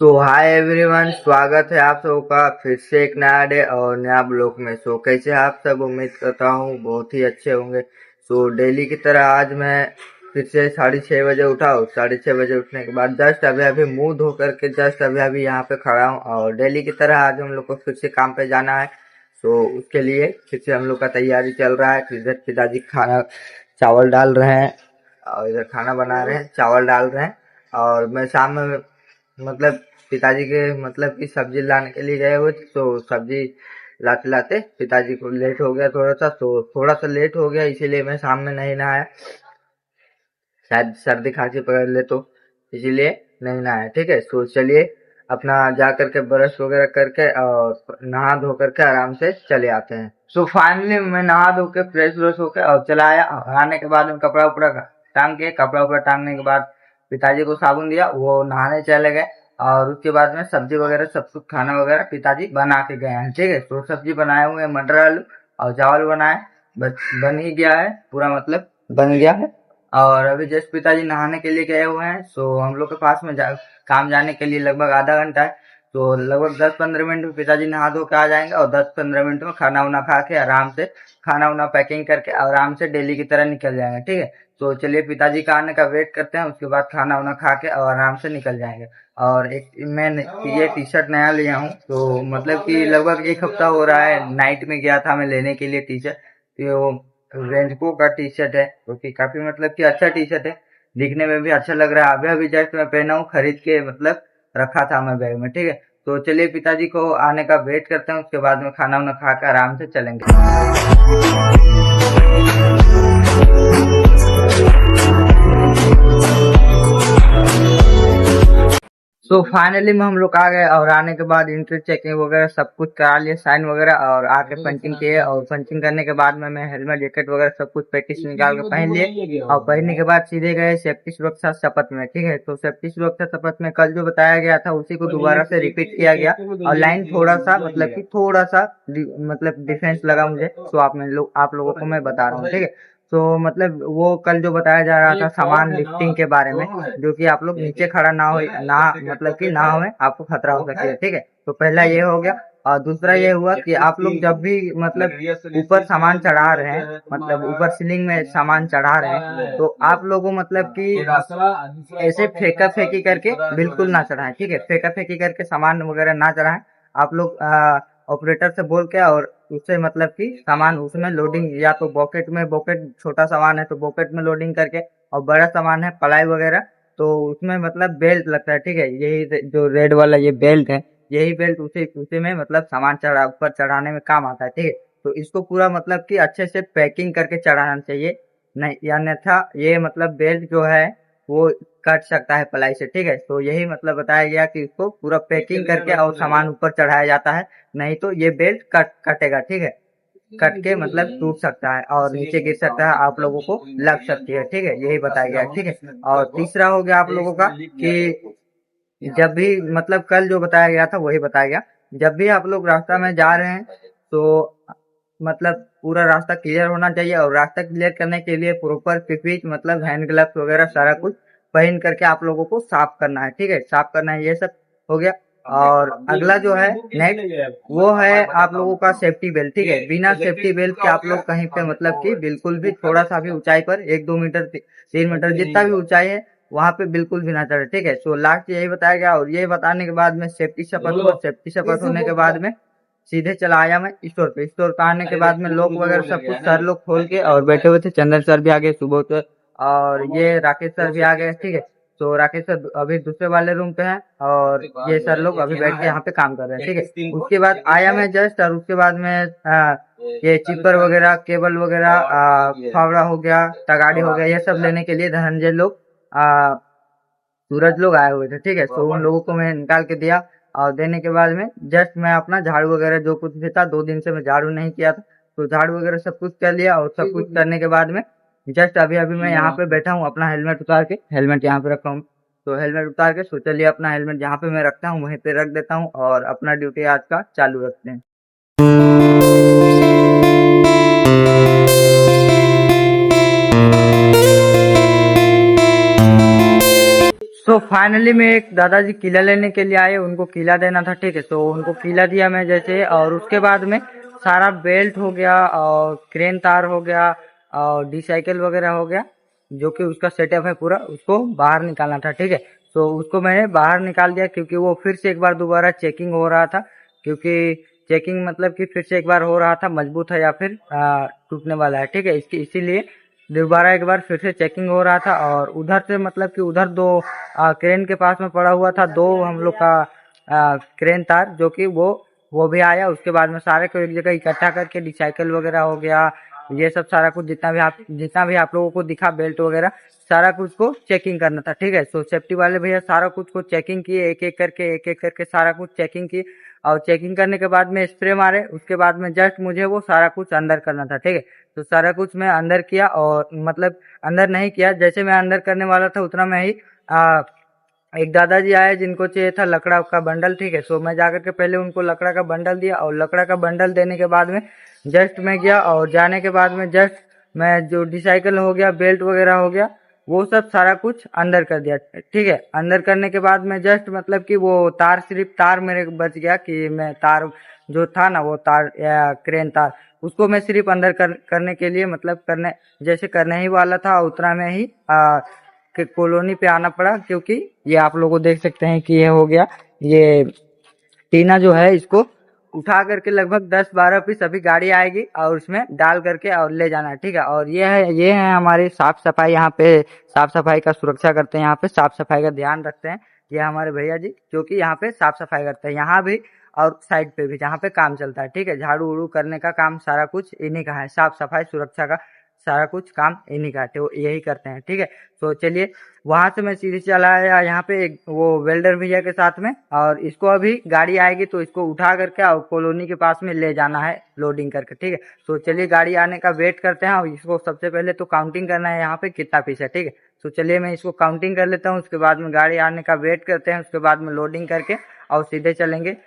सो hi everyone, स्वागत है आप सबका फिर से एक नया डे और नया ब्लॉग में। सो कैसे हैं आप सब? उम्मीद करता हूँ बहुत ही अच्छे होंगे। सो डेली की तरह आज मैं फिर से 6:30 बजे उठा हूँ। 6:30 बजे उठने के बाद जस्ट अभी अभी मुंह धो करके जस्ट अभी अभी यहाँ पे खड़ा हूँ और डेली की तरह आज हम लोग को फिर से काम पे जाना है। सो उसके लिए फिर से हम लोग का तैयारी चल रहा है। इधर पिताजी खाना चावल डाल रहे हैं और इधर खाना बना रहे हैं, चावल डाल रहे हैं। और मैं शाम में मतलब पिताजी के मतलब की सब्जी लाने के लिए गए हुए थे, तो सब्जी लाते लाते पिताजी को लेट हो गया थोड़ा सा, तो थोड़ा सा लेट हो गया, इसीलिए मैं शाम में नहीं नहाया। शायद सर्दी खांसी पकड़ ले तो इसीलिए नहीं नहाया। ठीक है, तो चलिए अपना जा करके ब्रश वगैरह करके और नहा धो करके आराम से चले आते हैं। सो फाइनली मैं नहा धो के फ्रेश व्रेश होके और चला आया। और आने के बाद में कपड़ा उपड़ा टांग के, कपड़ा उपड़ा टांगने के बाद पिताजी को साबुन दिया, वो नहाने चले गए। और उसके बाद में सब्जी वगैरह सब कुछ खाना वगैरह पिताजी बना के गए हैं। ठीक है, तो सब्जी बनाए हुए हैं मटर आलू और चावल बनाए, बस बन ही गया है पूरा, मतलब बन गया है। और अभी जस्ट पिताजी नहाने के लिए गए हुए हैं। सो हम लोग के पास में काम जाने के लिए लगभग आधा घंटा है। तो लगभग 10-15 मिनट में पिताजी नहा धो के आ जाएंगे और 10-15 मिनट में खाना वाना खा के आराम से खाना वाना पैकिंग करके आराम से डेली की तरह निकल जाएंगे। ठीक है, तो चलिए पिताजी का आने का वेट करते हैं, उसके बाद खाना वाना खा के और आराम से निकल जाएंगे। और एक मैं ये टी शर्ट नया लिया हूँ, तो मतलब कि लगभग एक हफ्ता हो रहा है। नाइट में गया था मैं लेने के लिए टी शर्ट, तो रेंजको का टी शर्ट है, जो कि काफी मतलब कि अच्छा टी शर्ट है, दिखने में भी अच्छा लग रहा है। अभी अभी जस्ट मैं पहना हूँ, खरीद के मतलब रखा था मैं बैग में। ठीक है, तो चलिए पिताजी को आने का वेट करते हैं, उसके बाद में खाना वाना खा कर आराम से चलेंगे। सो फाइनली में हम लोग आ गए और आने के बाद इंट्री चेकिंग वगैरह सब कुछ करा लिए, साइन वगैरह, और आके पंचिंग किए। और पंचिंग करने के बाद में मैं हेलमेट जैकेट वगैरह सब कुछ पैकेज निकाल के पहन लिए। और पहनने के बाद सीधे गए सेफ्टी सुरक्षा शपथ में। ठीक है, तो सेफ्टी सुरक्षा शपथ में कल जो बताया गया था उसी को दोबारा से रिपीट किया गया। और लाइन थोड़ा सा मतलब कि थोड़ा सा मतलब डिफरेंस लगा मुझे, तो आप लोगों को मैं बता रहा हूँ। ठीक है, तो मतलब वो कल जो बताया जा रहा था सामान लिफ्टिंग के बारे में, जो कि आप लोग नीचे खड़ा ना हो, ना मतलब कि ना हो, आपको खतरा हो सके। ठीक है, तो पहला ये हो गया। और दूसरा ये हुआ कि आप लोग जब भी मतलब ऊपर सामान चढ़ा रहे हैं, मतलब ऊपर सीलिंग में सामान चढ़ा रहे हैं, तो आप लोगों मतलब कि ऐसे फेंका फेंकी करके बिल्कुल ना चढ़ाएं। ठीक है, फेंका फेंकी करके सामान वगैरह ना चढ़ाएं। आप लोग ऑपरेटर से बोल के और उससे मतलब कि सामान उसमें लोडिंग, या तो बॉकेट में, बॉकेट छोटा सामान है तो बॉकेट में लोडिंग करके, और बड़ा सामान है प्लाई वगैरह तो उसमें मतलब बेल्ट लगता है। ठीक है, यही जो रेड वाला ये बेल्ट है, यही बेल्ट उसी उसी में मतलब सामान ऊपर चढ़ाने में काम आता है। ठीक है, तो इसको पूरा मतलब कि अच्छे से पैकिंग करके चढ़ाना चाहिए, नहीं या अन्यथा ये मतलब बेल्ट जो है वो कट सकता है प्लाई से। ठीक है, तो यही मतलब बताया गया कि इसको पूरा पैकिंग करके और सामान ऊपर चढ़ाया जाता है, नहीं तो ये बेल्ट कटेगा। ठीक है, कट के मतलब टूट सकता है और नीचे गिर सकता है, आप लोगों को लग सकती है। ठीक है, यही बताया गया है। ठीक है, और तीसरा हो गया आप लोगों का कि जब भी मतलब कल जो बताया गया था वही बताया गया, जब भी आप लोग रास्ता में जा रहे हैं तो मतलब पूरा रास्ता क्लियर होना चाहिए। और रास्ता क्लियर करने के लिए प्रॉपर पीपी मतलब हैंड ग्लव्स वगैरह सारा कुछ पहन करके आप लोगों को साफ करना है। ठीक है, साफ करना है, ये सब हो गया। और अगला जो है नेक्स्ट, वो है आप लोगों का सेफ्टी बेल्ट। ठीक है, बिना सेफ्टी बेल्ट के आप लोग कहीं पे मतलब कि बिल्कुल भी थोड़ा सा भी ऊंचाई पर 1-2 मीटर 3 मीटर जितना भी ऊंचाई है वहां पे बिल्कुल भी ना चढ़े। ठीक है, सो लास्ट यही बताया गया। और ये बताने के बाद में सेफ्टी शपथ हुआ, सेफ्टी शपथ होने के बाद में सीधे चला आया मैं स्टोर पे। स्टोर पे आने के बाद में लोग वगैरह सब कुछ सर लोग खोल के और बैठे हुए थे। चंदन सर भी आ गए सुबह से, और ये राकेश सर भी आ गए। ठीक है, तो राकेश सर अभी दूसरे वाले रूम पे हैं और ये सर लोग अभी बैठ के यहाँ पे काम कर रहे हैं। ठीक है, उसके बाद आया मैं जस्ट, और उसके बाद में ये चिपर वगैरह, केबल वगैरह, फावड़ा हो गया, तगाड़ी हो गया, ये सब लेने के लिए धनंजय लोग, सूरज लोग आए हुए थे। ठीक है, तो उन लोगों को मैं निकाल के दिया। और देने के बाद में जस्ट मैं अपना झाड़ू वगैरह जो कुछ भी था, 2 दिन से मैं झाड़ू नहीं किया था, तो झाड़ू वगैरह सब कुछ कर लिया। और सब कुछ करने के बाद में जस्ट अभी अभी मैं यहाँ पे बैठा हूँ, अपना हेलमेट उतार के, हेलमेट यहाँ पे रखा हूँ। तो हेलमेट उतार के सो चलिए अपना हेलमेट जहाँ पे मैं रखता हूँ वहीं पे रख देता हूँ और अपना ड्यूटी आज का चालू रखते हैं। फाइनली में एक दादाजी किला लेने के लिए आए, उनको किला देना था, ठीक है। तो उनको किला दिया मैं जैसे, और उसके बाद में सारा बेल्ट हो गया और क्रेन तार हो गया और डी साइकिल वगैरह हो गया, जो कि उसका सेटअप है पूरा, उसको बाहर निकालना था, ठीक है। तो उसको मैंने बाहर निकाल दिया क्योंकि वो फिर से एक बार दोबारा चेकिंग हो रहा था, क्योंकि चेकिंग मतलब कि फिर से एक बार हो रहा था मजबूत है या फिर टूटने वाला है, ठीक है। इसकी इसीलिए दोबारा एक बार फिर से चेकिंग हो रहा था। और उधर से मतलब कि उधर दो क्रेन के पास में पड़ा हुआ था, दो हम लोग का क्रेन तार, जो कि वो भी आया। उसके बाद में सारे को एक जगह इकट्ठा करके रिसाइकल वगैरह हो गया, ये सब सारा कुछ जितना भी आप लोगों को दिखा बेल्ट वगैरह, सारा कुछ को चेकिंग करना था, ठीक है। तो सेफ्टी वाले भैया सारा कुछ को चेकिंग किए, एक एक करके सारा कुछ चेकिंग की। और चेकिंग करने के बाद में स्प्रे मारे, उसके बाद में जस्ट मुझे वो सारा कुछ अंदर करना था, ठीक है। तो सारा कुछ मैं अंदर किया, और मतलब अंदर नहीं किया, जैसे मैं अंदर करने वाला था उतना में ही आ, एक दादाजी आए जिनको चाहिए था लकड़ा का बंडल, ठीक है। सो मैं जाकर के पहले उनको लकड़ा का बंडल दिया, और लकड़ा का बंडल देने के बाद में जस्ट मैं गया, और जाने के बाद में जस्ट मैं जो डिसाइकल हो गया, बेल्ट वगैरह हो गया, वो सब सारा कुछ अंदर कर दिया, ठीक है। अंदर करने के बाद में जस्ट मतलब कि वो तार, सिर्फ तार मेरे बच गया, कि मैं तार जो था ना, वो तार या क्रेन तार, उसको मैं सिर्फ अंदर करने के लिए मतलब करने जैसे करने ही वाला था, उतना में ही के कॉलोनी पे आना पड़ा, क्योंकि ये आप लोगों को देख सकते हैं कि ये हो गया, ये टीना जो है इसको उठा करके लगभग 10-12 पीस अभी गाड़ी आएगी और उसमें डाल करके और ले जाना है, ठीक है। और ये है हमारी साफ सफाई, यहाँ पे साफ सफाई का सुरक्षा करते हैं, यहाँ पे साफ सफाई का ध्यान रखते हैं। ये हमारे भैया जी जो कि यहाँ पे साफ सफाई करते हैं, यहाँ भी और साइड पे भी जहाँ पे काम चलता है, ठीक है। झाड़ू उड़ू करने का काम सारा कुछ इन्हीं का है, साफ सफाई सुरक्षा का सारा कुछ काम इन्हीं का है, तो यही करते हैं, ठीक है। तो चलिए, वहां से मैं सीधे चला आया यहाँ पे एक वो वेल्डर भैया के साथ में, और इसको अभी गाड़ी आएगी तो इसको उठा करके और कॉलोनी के पास में ले जाना है लोडिंग करके, ठीक है। तो चलिए गाड़ी आने का वेट करते हैं, और इसको सबसे पहले तो काउंटिंग करना है यहाँ पे कितना पीस है, ठीक है। तो चलिए मैं इसको काउंटिंग कर लेता हूँ, उसके बाद में गाड़ी आने का वेट करते हैं, उसके बाद में लोडिंग करके और सीधे चलेंगे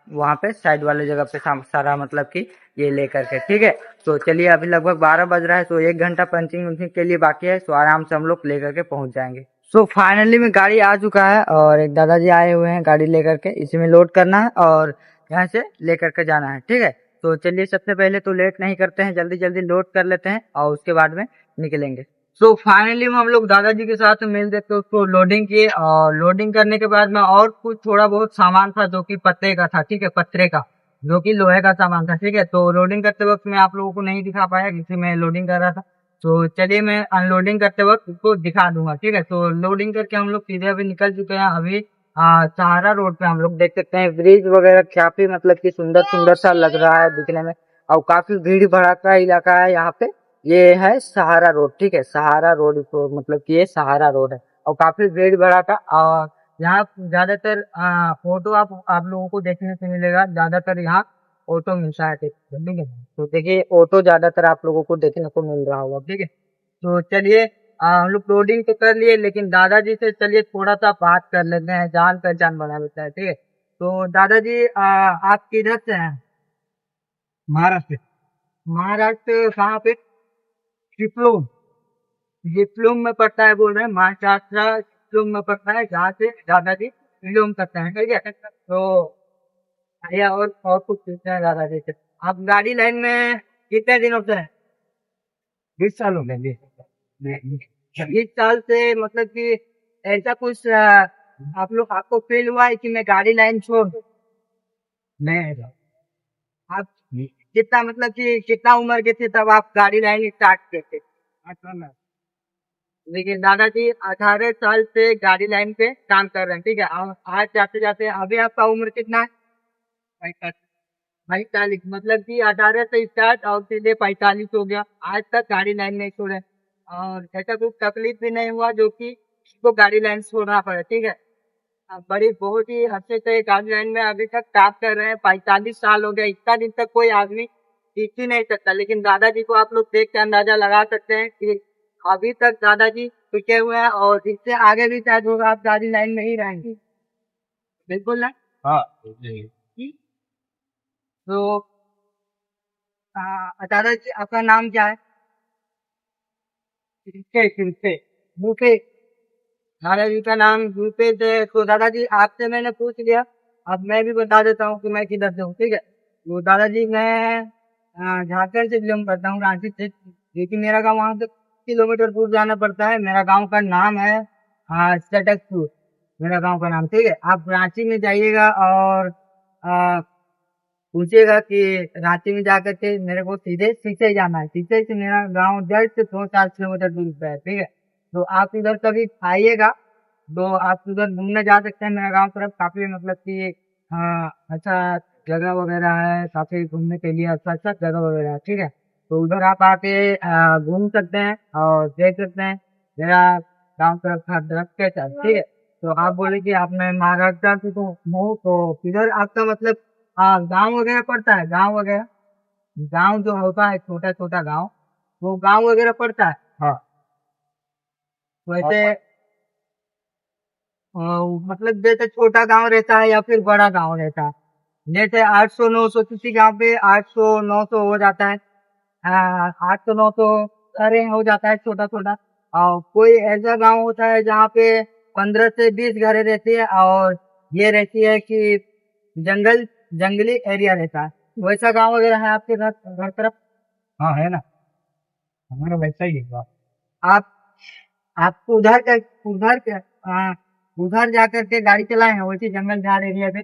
वहाँ पे साइड वाले जगह पे सारा मतलब कि ये लेकर के, ठीक है। तो चलिए अभी लगभग 12 बज रहा है, तो 1 घंटा पंचिंग वंचिंग के लिए बाकी है, तो आराम से हम लोग लेकर के पहुंच जाएंगे। फाइनली में गाड़ी आ चुका है, और एक दादाजी आए हुए हैं गाड़ी लेकर के, इसी में लोड करना है और यहाँ से लेकर के जाना है, ठीक है। तो चलिए सबसे पहले तो लेट नहीं करते हैं, जल्दी जल्दी लोड कर लेते हैं और उसके बाद में निकलेंगे। फाइनली हम लोग दादाजी के साथ मिल के उसको लोडिंग किए, और लोडिंग करने के बाद में और कुछ थोड़ा बहुत सामान था जो कि पत्ते का था, ठीक है, पत्रे का, जो कि लोहे का सामान था, ठीक है। तो लोडिंग करते वक्त मैं आप लोगों को नहीं दिखा पाया क्योंकि मैं लोडिंग कर रहा था। तो चलिए मैं अनलोडिंग करते वक्त उसको दिखा दूंगा, ठीक है। तो लोडिंग करके हम लोग सीधे अभी निकल चुके हैं, अभी सहारा रोड पे हम लोग देख सकते हैं ब्रिज वगैरह काफी मतलब कि सुंदर सुंदर सा लग रहा है दिखने में, और काफी भीड़ भड़ाका इलाका है यहाँ पे। ये है सहारा रोड, ठीक है, सहारा रोड को मतलब कि ये सहारा रोड है, और काफी भीड़ भड़ाका। और यहाँ ज्यादातर ऑटो आप लोगों को देखने से मिलेगा, ज्यादातर यहाँ ऑटो मिलता है, ठीक है। तो देखिए ऑटो ज्यादातर आप लोगों को देखने को मिल रहा होगा, ठीक है। तो चलिए हम लोग लोडिंग तो कर लिए, लेकिन दादाजी से चलिए थोड़ा सा बात कर लेते हैं, जान पहचान बना लेते हैं, ठीक है। तो दादाजी आप किधर से हैं? महाराष्ट्र। महाराष्ट्र कहाँ पे? चिपलून। चिपलून में पड़ता है बोल रहे हैं, महाराष्ट्र चिपलून में पड़ता है, जहाँ से दादाजी बिलोंग करते हैं, ठीक है। तो भैया और कुछ पूछना है दादाजी से, आप गाड़ी लाइन में कितने दिनों से हैं? 20 साल हो गए जी। 20 साल से मतलब कि ऐसा कुछ आप लोग आपको फील हुआ है कि मैं गाड़ी लाइन छोड़ दूं? नहीं। आप कितना मतलब कि कितना उम्र के थे तब आप गाड़ी लाइन स्टार्ट करते? 18 साल। लेकिन दादाजी 18 साल से गाड़ी लाइन पे काम कर रहे हैं, ठीक है। और आज जाते जाते अभी आपका उम्र कितना है? 45। मतलब कि 18 से स्टार्ट और सीधे 45 हो गया, आज तक गाड़ी लाइन नहीं छोड़े, और ऐसा कुछ तकलीफ भी नहीं हुआ जो कि इसको गाड़ी लाइन छोड़ना पड़े, ठीक है। बड़ी बहुत ही अच्छे से गाड़ी लाइन में अभी तक काम कर रहे हैं, 45 साल हो गया, इतना दिन तक कोई आदमी टिक ही नहीं सकता। लेकिन दादाजी को आप लोग देख के अंदाजा लगा सकते हैं कि अभी तक दादाजी टिके हुए हैं, और इससे आगे भी शायद होगा आप गाड़ी लाइन में ही रहेंगे, बिल्कुल ना? हाँ जी। तो दादाजी आपका नाम क्या है? किनसे किनसे मुँह पे दादाजी का नाम भूपेश है। तो दादाजी आपसे मैंने पूछ लिया, अब मैं भी बता देता हूँ कि मैं किधर से हूँ, ठीक है। तो दादाजी मैं झारखंड से बिलोंग करता हूँ, रांची से, क्योंकि मेरा गाँव वहाँ से किलोमीटर दूर जाना पड़ता है। मेरा गाँव का नाम है चटकपुर, मेरा गाँव का नाम, ठीक है। आप रांची में जाइएगा और आ, पूछिएगा कि रांची में जाकर के मेरे को सीधे सीधे जाना है। सीधे से मेरा गांव जस्ट 2-4 किलोमीटर दूर पे है, ठीक है। तो आप इधर कभी आइएगा तो आप उधर घूमने जा सकते हैं। मेरा गांव तरफ काफी मतलब कि अच्छा जगह वगैरह है, काफी घूमने के लिए अच्छा अच्छा जगह वगैरह है, ठीक है। तो उधर आप आके घूम सकते हैं और देख सकते हैं मेरा गांव तरफ का दृश्य कैसा है, ठीक है। तो आप बोले कि आप मैं महाराष्ट्र से तो हूँ, तो किधर आपका मतलब गाँव वगैरह पड़ता है? गाँव वगैरह, गाँव जो होता है छोटा छोटा गाँव, वो गाँव वगैरह पड़ता है। हाँ, वैसे मतलब जैसे छोटा गांव रहता है या फिर बड़ा गांव रहता है। जैसे 800-900, किसी गांव पे 800-900 हो जाता है। 800-900 अरे हो जाता है छोटा छोटा। और कोई ऐसा गांव होता है जहाँ पे 15 से 20 घरें रहती है और ये रहती है कि जंगल, जंगली एरिया रहता है। वैसा गांव वगैरह है आपके घर घर तरफ? हाँ है ना, हमारा वैसा ही है। आप आपको उधर के हाँ, उधर जाकर के गाड़ी चलाए हैं वैसे जंगल झाड़ एरिया पे?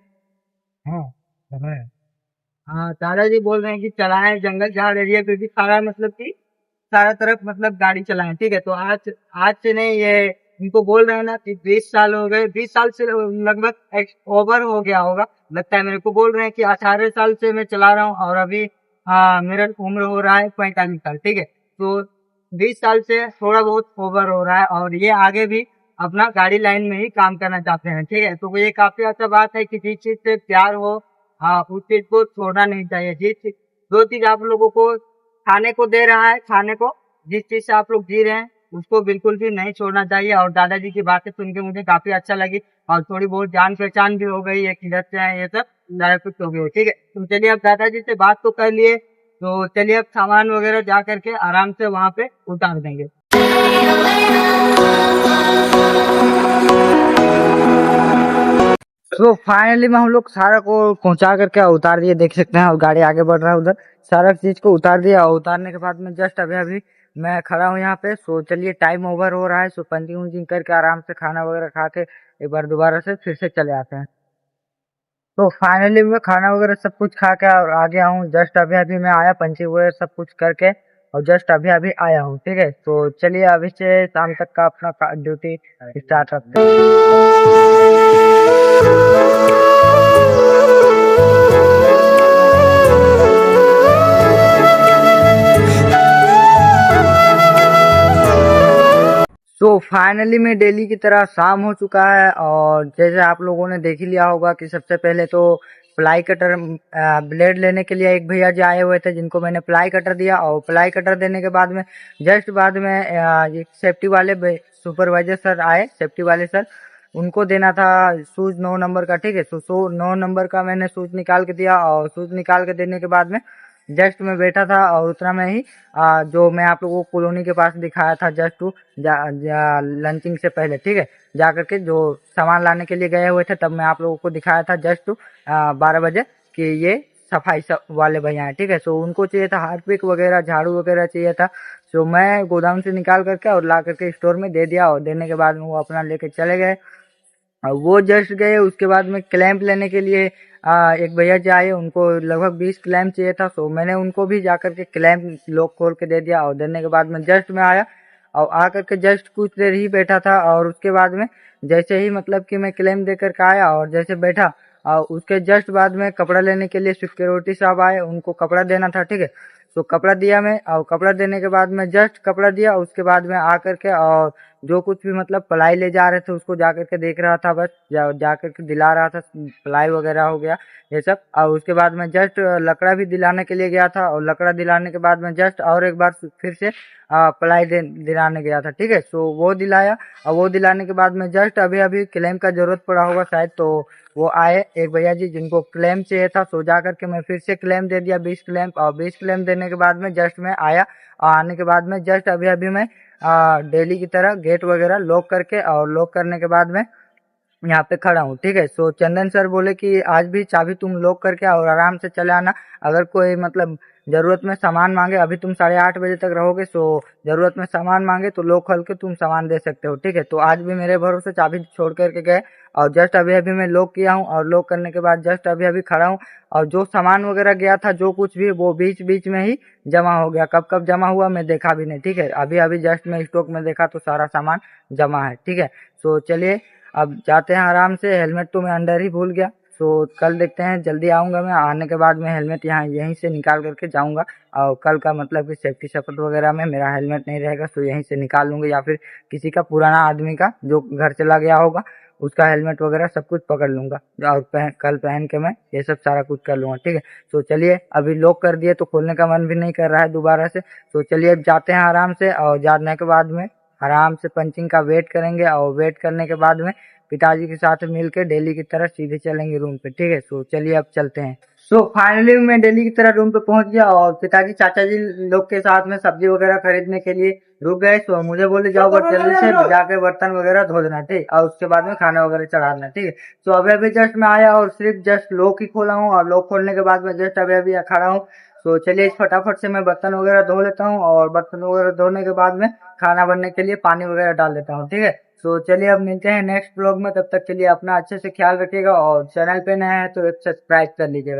हाँ चलाए। हाँ, दादाजी बोल रहे हैं कि चलाएं जंगल झाड़ एरिया पे भी सारा मतलब कि सारा तरफ मतलब गाड़ी चलाएं, ठीक है। तो आज आज से नहीं, ये इनको बोल रहे हैं ना कि 20 साल हो गए, 20 साल से लगभग ओवर हो गया होगा लगता है मेरे को। बोल रहे हैं कि 18 साल से मैं चला रहा हूँ और अभी मेरा उम्र हो रहा है 45 साल, ठीक है। तो 20 साल से थोड़ा बहुत ओवर हो रहा है और ये आगे भी अपना गाड़ी लाइन में ही काम करना चाहते हैं, ठीक है। तो ये काफी अच्छा बात है कि जिस चीज से प्यार हो, हाँ, उस चीज को छोड़ना नहीं चाहिए। जो चीज आप लोगों को खाने को दे रहा है, खाने को जिस चीज से आप लोग जी रहे हैं उसको बिल्कुल भी नहीं छोड़ना चाहिए। और दादाजी की बातें सुन के मुझे काफी अच्छा लगी और थोड़ी बहुत जान पहचान भी हो गई है किधर से है ये सब, ज्यादा कुछ हो गई, ठीक है। तो चलिए, अब दादाजी से बात तो कर लिए, तो चलिए अब सामान वगैरह जा करके आराम से वहां पे उतार देंगे। तो फाइनली में हम लोग सारा को पहुंचा करके उतार दिए, देख सकते हैं। और गाड़ी आगे बढ़ रहा है उधर, सारा चीज को उतार दिया। और उतारने के बाद में जस्ट अभी अभी मैं खड़ा हूँ यहाँ पे। सो चलिए, टाइम ओवर हो रहा है, सो पंचिंग वंचिंग करके आराम से खाना वगैरह खा के एक बार दोबारा से फिर से चले आते हैं। तो फाइनली मैं खाना वगैरह सब कुछ खा के और आ गया हूँ। जस्ट अभी अभी मैं आया पंचिंग वगैरह सब कुछ करके, और जस्ट अभी अभी आया हूँ, ठीक है। तो चलिए अभी से शाम तक का अपना ड्यूटी स्टार्ट करते हैं। सो फाइनली में डेली की तरह शाम हो चुका है, और जैसे आप लोगों ने देख ही लिया होगा कि सबसे पहले तो प्लाई कटर ब्लेड लेने के लिए एक भैया जी आए हुए थे, जिनको मैंने प्लाई कटर दिया। और प्लाई कटर देने के बाद में जस्ट बाद में ये सेफ्टी वाले सुपरवाइजर सर आए, सेफ्टी वाले सर, उनको देना था शूज 9 नंबर का, ठीक है। तो 9 नंबर का मैंने शूज निकाल के दिया, और शूज निकाल के देने के बाद में जस्ट मैं बैठा था और उतना में ही जो मैं आप लोगों को कॉलोनी के पास दिखाया था जस्ट टू लंचिंग से पहले, ठीक है, जा करके जो सामान लाने के लिए गए हुए थे, तब मैं आप लोगों को दिखाया था जस्ट टू 12 बजे कि ये सफाई वाले भैया हैं, ठीक है। सो उनको चाहिए था हार्पिक वगैरह, झाड़ू वगैरह चाहिए था। सो मैं गोदाम से निकाल करके और ला करके स्टोर में दे दिया, और देने के बाद में वो अपना लेके चले गए। और वो जस्ट गए, उसके बाद में क्लैंप लेने के लिए एक भैया जी आए, उनको लगभग 20 क्लैंप चाहिए था। सो मैंने उनको भी जाकर के क्लैंप लॉक खोल के दे दिया, और देने के बाद में जस्ट मैं आया, और आकर के जस्ट कुछ देर ही बैठा था। और उसके बाद में जैसे ही मतलब कि मैं क्लैंप दे करके आया और जैसे बैठा, और उसके जस्ट बाद में कपड़ा लेने के लिए सिक्योरिटी साहब आए, उनको कपड़ा देना था, ठीक है। तो कपड़ा दिया मैं, और कपड़ा देने के बाद में जस्ट कपड़ा दिया, उसके बाद में आकर के और जो कुछ भी मतलब पलाई ले जा रहे थे उसको जा करके देख रहा था, बस जा करके दिला रहा था, पलाई वगैरह हो गया ये सब। और उसके बाद में जस्ट लकड़ा भी दिलाने के लिए गया था, और लकड़ा दिलाने के बाद में जस्ट और एक बार फिर से पलाई दिलाने गया था, ठीक है। सो वो दिलाया, और वो दिलाने के बाद में जस्ट अभी अभी क्लेम का जरूरत पड़ा होगा शायद, तो वो आए एक भैया जी जिनको क्लेम चाहिए था। सो जा करके मैं फिर से क्लेम दे दिया 20 क्लेम, और 20 क्लेम देने के बाद में जस्ट मैं आया, और आने के बाद में जस्ट अभी अभी मैं डेली की तरह गेट वगैरह लॉक करके और लॉक करने के बाद में यहाँ पे खड़ा हूँ। ठीक है, सो चंदन सर बोले कि आज भी चाबी तुम लॉक करके और आराम से चले आना। अगर कोई मतलब जरूरत में सामान मांगे, अभी तुम 8:30 बजे तक रहोगे, सो जरूरत में सामान मांगे तो लॉक खोल के तुम सामान दे सकते हो। ठीक है, तो आज भी मेरे भरोसे चाबी छोड़ करके गए और जस्ट अभी अभी मैं लॉक किया हूँ और लॉक करने के बाद जस्ट अभी अभी खड़ा हूँ। और जो सामान वगैरह गया था, जो कुछ भी, वो बीच बीच में ही जमा हो गया। कब कब जमा हुआ मैं देखा भी नहीं। ठीक है, अभी अभी जस्ट मैं स्टॉक में देखा तो सारा सामान जमा है। ठीक है, सो चलिए अब जाते हैं आराम से। हेलमेट तो मैं अंदर ही भूल गया, सो कल देखते हैं। जल्दी आऊँगा मैं, आने के बाद मैं हेलमेट यहाँ यहीं से निकाल करके जाऊँगा। और कल का मतलब कि सेफ्टी शपथ वगैरह में मेरा हेलमेट नहीं रहेगा, तो यहीं से निकाल लूँगा, या फिर किसी का पुराना आदमी का जो घर चला गया होगा उसका हेलमेट वगैरह सब कुछ पकड़ लूँगा और कल पहन के मैं ये सब सारा कुछ कर लूँगा। ठीक है, तो चलिए अभी लॉक कर दिए तो खोलने का मन भी नहीं कर रहा है दोबारा से। तो चलिए अब जाते हैं आराम से, और जाने के बाद में आराम से पंचिंग का वेट करेंगे और वेट करने के बाद में पिताजी के साथ मिलकर डेली की तरह सीधे चलेंगे रूम पे। ठीक है, सो चलिए अब चलते हैं। सो फाइनली मैं डेली की तरह रूम पे पहुंच गया और पिताजी चाचा जी लोग के साथ में सब्जी वगैरह खरीदने के लिए रुक गए। तो मुझे बोले जाओ बस जल्दी से जाके बर्तन वगैरह धो देना, ठीक, और उसके बाद में खाना वगैरह चढ़ाना। ठीक है, तो अभी अभी जस्ट मैं आया और सिर्फ जस्ट लॉक ही खोला हूँ, और लॉक खोलने के बाद में जस्ट अभी अभी खड़ा हूँ। तो चलिए फटाफट से मैं बर्तन वगैरह धो लेता हूँ, और बर्तन वगैरह धोने के बाद में खाना बनने के लिए पानी वगैरह डाल देता हूँ। ठीक है, तो चलिए अब मिलते हैं नेक्स्ट ब्लॉग में। तब तक के लिए अपना अच्छे से ख्याल रखिएगा, और चैनल पे नया है तो सब्सक्राइब कर लीजिएगा।